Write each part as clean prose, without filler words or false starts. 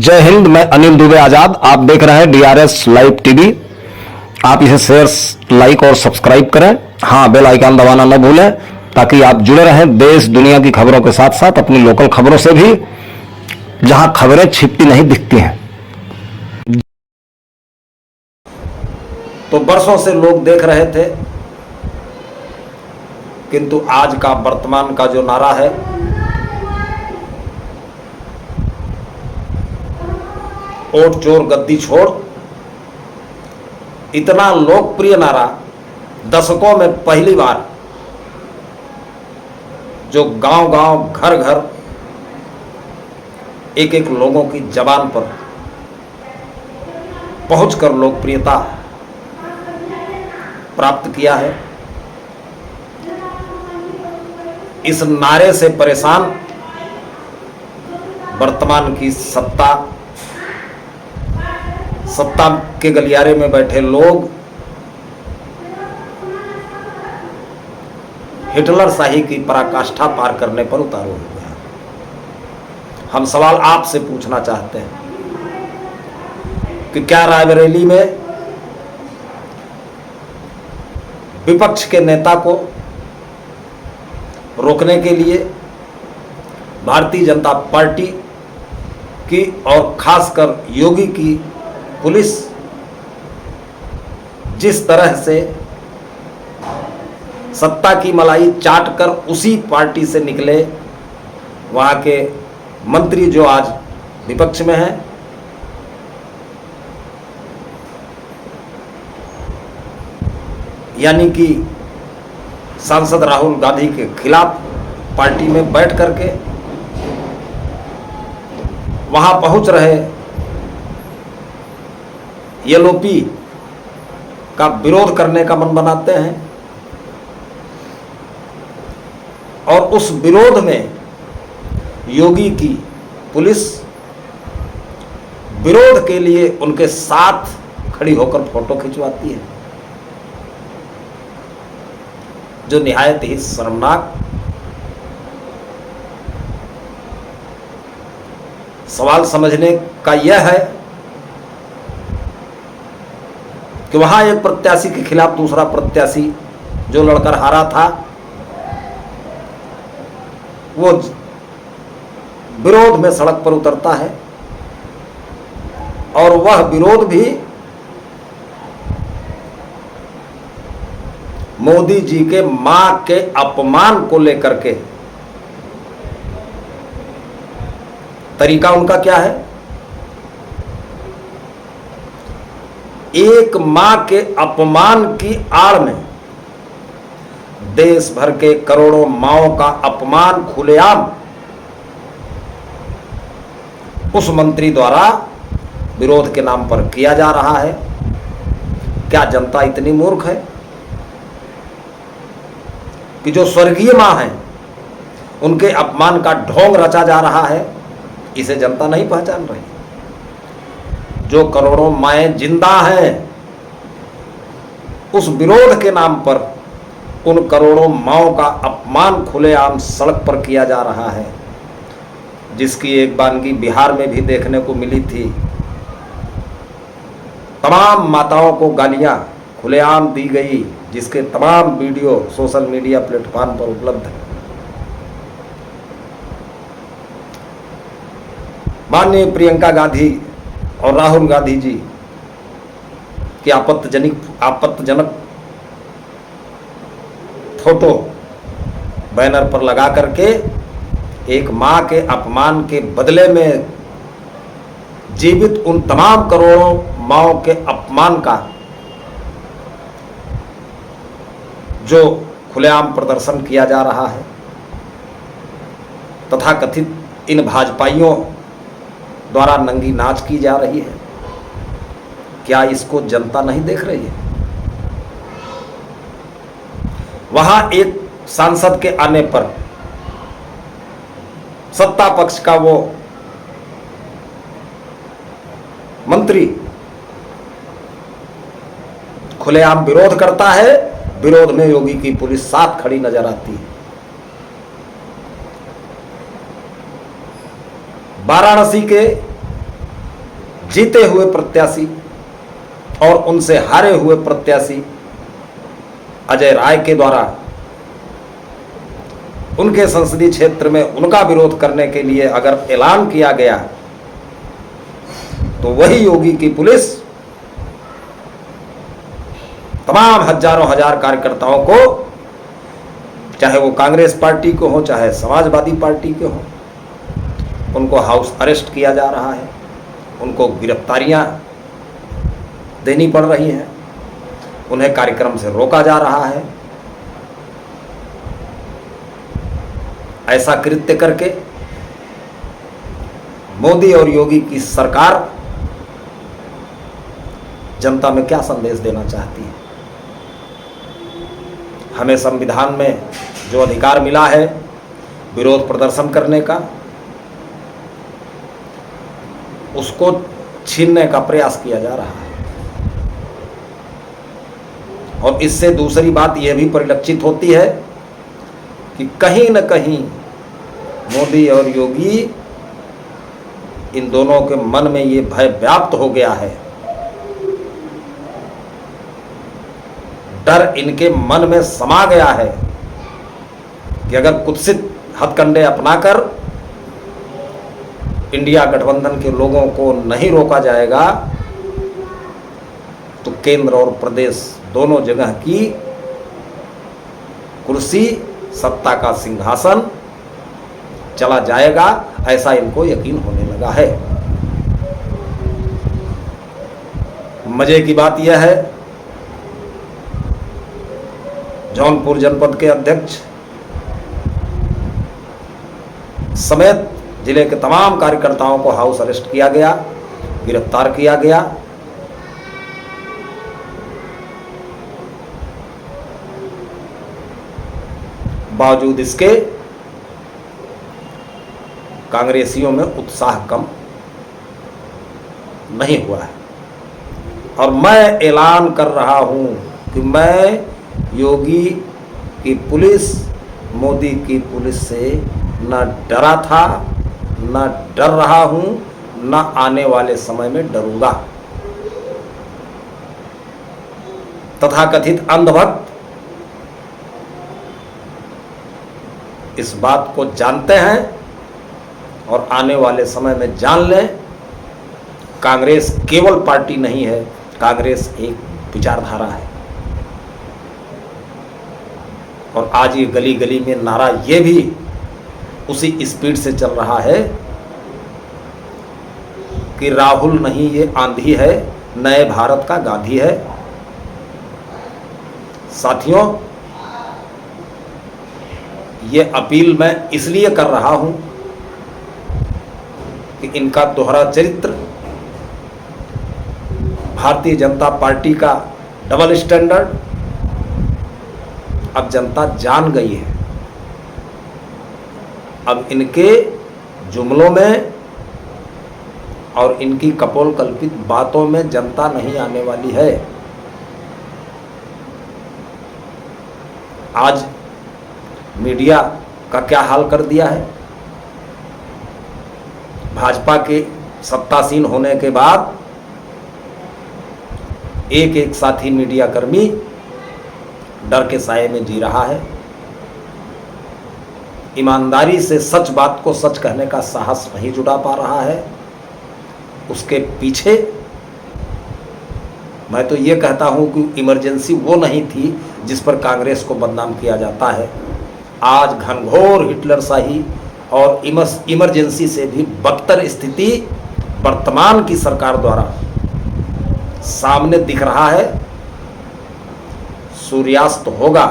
जय हिंद। मैं अनिल दुबे आजाद। आप देख रहे हैं डीआरएस लाइव टीवी। आप इसे शेयर, लाइक और सब्सक्राइब करें। हाँ, बेल आइकन दबाना न भूलें ताकि आप जुड़े रहें देश दुनिया की खबरों के साथ साथ अपनी लोकल खबरों से भी, जहां खबरें छिपती नहीं दिखती हैं। तो बरसों से लोग देख रहे थे, किंतु आज का वर्तमान का जो नारा है, वोट चोर गद्दी छोड़, इतना लोकप्रिय नारा दशकों में पहली बार जो गांव-गांव, घर-घर, एक-एक लोगों की जबान पर पहुंचकर लोकप्रियता प्राप्त किया है। इस नारे से परेशान वर्तमान की सत्ता के गलियारे में बैठे लोग हिटलर शाही की पराकाष्ठा पार करने पर उतारू हो गए। हम सवाल आपसे पूछना चाहते हैं कि क्या रायबरेली में विपक्ष के नेता को रोकने के लिए भारतीय जनता पार्टी की और खासकर योगी की पुलिस जिस तरह से सत्ता की मलाई चाटकर उसी पार्टी से निकले वहां के मंत्री जो आज विपक्ष में हैं, यानी कि सांसद राहुल गांधी के खिलाफ पार्टी में बैठ करके वहां पहुंच रहे एलओपी का विरोध करने का मन बनाते हैं और उस विरोध में योगी की पुलिस विरोध के लिए उनके साथ खड़ी होकर फोटो खिंचवाती है, जो निहायत ही शर्मनाक। सवाल समझने का यह है कि वहां एक प्रत्याशी के खिलाफ दूसरा प्रत्याशी जो लड़कर हारा था, वो विरोध में सड़क पर उतरता है और वह विरोध भी मोदी जी के मां के अपमान को लेकर के। तरीका उनका क्या है? एक मां के अपमान की आड़ में देश भर के करोड़ों माओं का अपमान खुलेआम उस मंत्री द्वारा विरोध के नाम पर किया जा रहा है। क्या जनता इतनी मूर्ख है कि जो स्वर्गीय मां हैं उनके अपमान का ढोंग रचा जा रहा है? इसे जनता नहीं पहचान रही। जो करोड़ों माएं जिंदा हैं, उस विरोध के नाम पर उन करोड़ों माओं का अपमान खुलेआम सड़क पर किया जा रहा है, जिसकी एक वानगी बिहार में भी देखने को मिली थी। तमाम माताओं को गालियां खुलेआम दी गई, जिसके तमाम वीडियो सोशल मीडिया प्लेटफॉर्म पर उपलब्ध है। माननीय प्रियंका गांधी और राहुल गांधी जी की आपत्तिजनक फोटो बैनर पर लगा करके एक मां के अपमान के बदले में जीवित उन तमाम करोड़ों माओं के अपमान का जो खुलेआम प्रदर्शन किया जा रहा है, तथा कथित इन भाजपाइयों द्वारा नंगी नाच की जा रही है, क्या इसको जनता नहीं देख रही है? वहां एक सांसद के आने पर सत्ता पक्ष का वो मंत्री खुलेआम विरोध करता है, विरोध में योगी की पुलिस साथ खड़ी नजर आती है। वाराणसी के जीते हुए प्रत्याशी और उनसे हारे हुए प्रत्याशी अजय राय के द्वारा उनके संसदीय क्षेत्र में उनका विरोध करने के लिए अगर ऐलान किया गया तो वही योगी की पुलिस तमाम हजारों हजार कार्यकर्ताओं को, चाहे वो कांग्रेस पार्टी को हो चाहे समाजवादी पार्टी के हो, उनको हाउस अरेस्ट किया जा रहा है, उनको गिरफ्तारियां देनी पड़ रही हैं, उन्हें कार्यक्रम से रोका जा रहा है। ऐसा कृत्य करके मोदी और योगी की सरकार जनता में क्या संदेश देना चाहती है? हमें संविधान में जो अधिकार मिला है विरोध प्रदर्शन करने का, उसको छीनने का प्रयास किया जा रहा है। और इससे दूसरी बात यह भी परिलक्षित होती है कि कहीं न कहीं मोदी और योगी, इन दोनों के मन में ये भय व्याप्त हो गया है, डर इनके मन में समा गया है कि अगर कुत्सित हथकंडे अपनाकर इंडिया गठबंधन के लोगों को नहीं रोका जाएगा तो केंद्र और प्रदेश दोनों जगह की कुर्सी, सत्ता का सिंहासन चला जाएगा, ऐसा इनको यकीन होने लगा है। मजे की बात यह है, जौनपुर जनपद के अध्यक्ष समेत जिले के तमाम कार्यकर्ताओं को हाउस अरेस्ट किया गया, गिरफ्तार किया गया। बावजूद इसके कांग्रेसियों में उत्साह कम नहीं हुआ है। और मैं ऐलान कर रहा हूं कि मैं योगी की पुलिस, मोदी की पुलिस से न डरा था, न डर रहा हूं, न आने वाले समय में डरूंगा। तथाकथित अंधभक्त इस बात को जानते हैं और आने वाले समय में जान लें, कांग्रेस केवल पार्टी नहीं है, कांग्रेस एक विचारधारा है। और आज ये गली गली में नारा ये भी उसी स्पीड से चल रहा है कि राहुल नहीं ये आंधी है, नए भारत का गांधी है। साथियों, ये अपील मैं इसलिए कर रहा हूं कि इनका दोहरा चरित्र, भारतीय जनता पार्टी का डबल स्टैंडर्ड अब जनता जान गई है। अब इनके जुमलों में और इनकी कपोल कल्पित बातों में जनता नहीं आने वाली है। आज मीडिया का क्या हाल कर दिया है। भाजपा के सत्तासीन होने के बाद एक एक साथी मीडिया कर्मी डर के साये में जी रहा है। ईमानदारी से सच बात को सच कहने का साहस नहीं जुटा पा रहा है। उसके पीछे मैं तो ये कहता हूं कि इमरजेंसी वो नहीं थी जिस पर कांग्रेस को बदनाम किया जाता है। आज घनघोर हिटलरशाही और इमरजेंसी से भी बदतर स्थिति वर्तमान की सरकार द्वारा सामने दिख रहा है। सूर्यास्त होगा,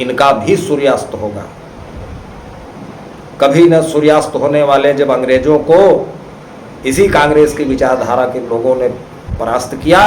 इनका भी सूर्यास्त होगा। कभी न सूर्यास्त होने वाले जब अंग्रेजों को इसी कांग्रेस की विचारधारा के लोगों ने परास्त किया,